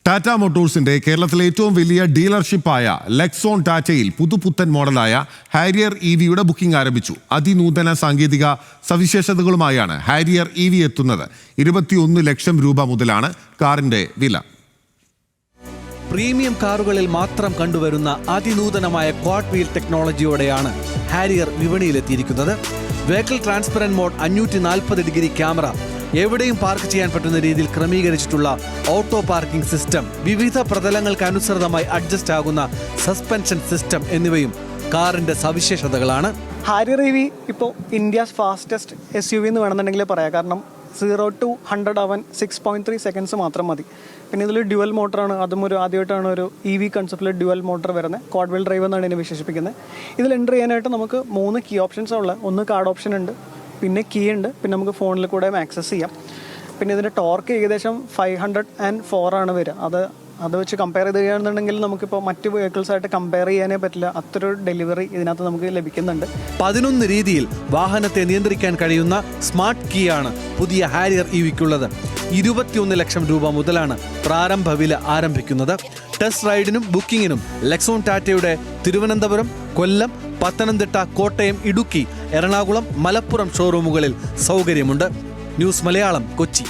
ടാറ്റ മോട്ടോഴ്സിന്റെ കേരളത്തിലെ ഏറ്റവും വലിയ ഡീലർഷിപ്പായ ലെക്സോൺ ടാറ്റയിൽ പുതുപുത്തൻ മോഡലായ ഹാരിയർ EVയുടെ ബുക്കിംഗ് ആരംഭിച്ചു. അതിനൂതന സാങ്കേതിക സവിശേഷതകളുമായാണ് ഹാരിയർ EV എത്തുന്നത്. 21 ലക്ഷം രൂപ മുതലാണ് കാറിന്റെ വില. പ്രീമിയം കാറുകളിൽ മാത്രം കണ്ടുവരുന്ന അതിനൂതനമായ ക്വാഡ് വീൽ ടെക്നോളജിയോടെയാണ് ഹാരിയർ വിപണിയിലെത്തിയിരിക്കുന്നത്. Vehicle transparent mode, 540 degree camera, എവിടെയും പാർക്ക് ചെയ്യാൻ പറ്റുന്ന രീതിയിൽ ക്രമീകരിച്ചിട്ടുള്ള ഓട്ടോ പാർക്കിംഗ് സിസ്റ്റം, വിവിധ പ്രതലങ്ങൾക്ക് അനുസൃതമായി അഡ്ജസ്റ്റ് ആകുന്ന സസ്പെൻഷൻ സിസ്റ്റം എന്നിവയും കാറിന്റെ സവിശേഷതകളാണ്. ഹാരിയർ EV ഇപ്പോൾ ഇന്ത്യസ് ഫാസ്റ്റസ്റ്റ് SUV എന്ന് വേണമെന്നുണ്ടെങ്കിൽ പറയാം. കാരണം 0 to 100 ആവാൻ 6.3 സെക്കൻഡ്സ് മാത്രം മതി. പിന്നെ ഇതിൽ ഡ്യുവൽ മോട്ടറാണ്. അതും ആദ്യമായിട്ടാണ് ഒരു EV കൺസെപ്റ്റിൽ ഡ്യുവൽ മോട്ടർ വരുന്നത്. ക്വാഡ് വീൽ ഡ്രൈവ് എന്നാണ് ഇതിനെ വിശേഷിപ്പിക്കുന്നത്. ഇതിൽ എൻ്റർ ചെയ്യാനായിട്ട് നമുക്ക് 3 കീ ഓപ്ഷൻസ് ഉള്ളത്. ഒന്ന് കാർഡ് ഓപ്ഷൻ ഉണ്ട്, പിന്നെ കീ ഉണ്ട്, പിന്നെ നമുക്ക് ഫോണിൽ കൂടെ ആക്സസ് ചെയ്യാം. പിന്നെ ഇതിൻ്റെ ടോർക്ക് ഏകദേശം 504 ആണ് വരിക. അത് വെച്ച് കമ്പയർ ചെയ്ത് ചെയ്യുകയാണെന്നുണ്ടെങ്കിൽ നമുക്കിപ്പോൾ മറ്റ് വെഹിക്കിൾസായിട്ട് കമ്പയർ ചെയ്യാനേ പറ്റില്ല. അത്രയൊരു ഡെലിവറി ഇതിനകത്ത് നമുക്ക് ലഭിക്കുന്നുണ്ട്. 11 രീതിയിൽ വാഹനത്തെ നിയന്ത്രിക്കാൻ കഴിയുന്ന സ്മാർട്ട് കീ ആണ് പുതിയ ഹാരിയർ EVക്കുള്ളത്. 21 ലക്ഷം രൂപ മുതലാണ് പ്രാരംഭ വില ആരംഭിക്കുന്നത്. ടെസ്റ്റ് റൈഡിനും ബുക്കിങ്ങിനും ലെക്സോൺ ടാറ്റയുടെ തിരുവനന്തപുരം, കൊല്ലം, പത്തനംതിട്ട, കോട്ടയം, ഇടുക്കി, എറണാകുളം, മലപ്പുറം ഷോറൂമുകളിൽ സൗകര്യമുണ്ട്. ന്യൂസ് മലയാളം, കൊച്ചി.